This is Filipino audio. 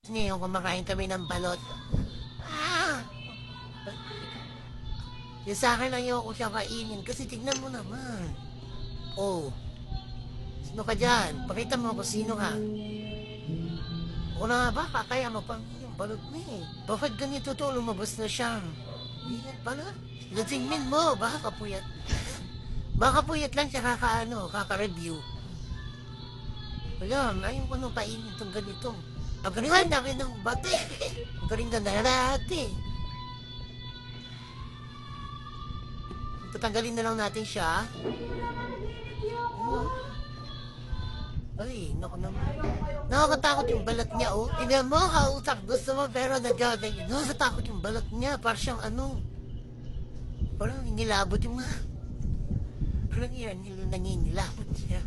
Ngayon kumakain kami ng balot. Ah! Yung sa akin ayoko siya kainin kasi tignan mo naman. Oh, sino ka dyan? Pakita mo kung sino ka. O na nga ba, kakaya mo pang yung balot mo eh. Bakit ganito to, lumabas na siya? Hindi yan pala. Lasingin mo, baka kapuyat. Baka puyat lang siya kaka-review. Wala, ayaw ko nung kainin itong ganito. Ang galing namin ng bate. Ang galing na narate. Tatanggalin na lang natin siya. Oh. Ay, naku naman. Nakakatakot yung balat niya, oh. Tingnan mo, kausap. Gusto mo, pero nagagay. Nakakatakot yung balat niya. Parang siyang ano. Parang nilabot yung mga. Parang yan, nanginilabot siya.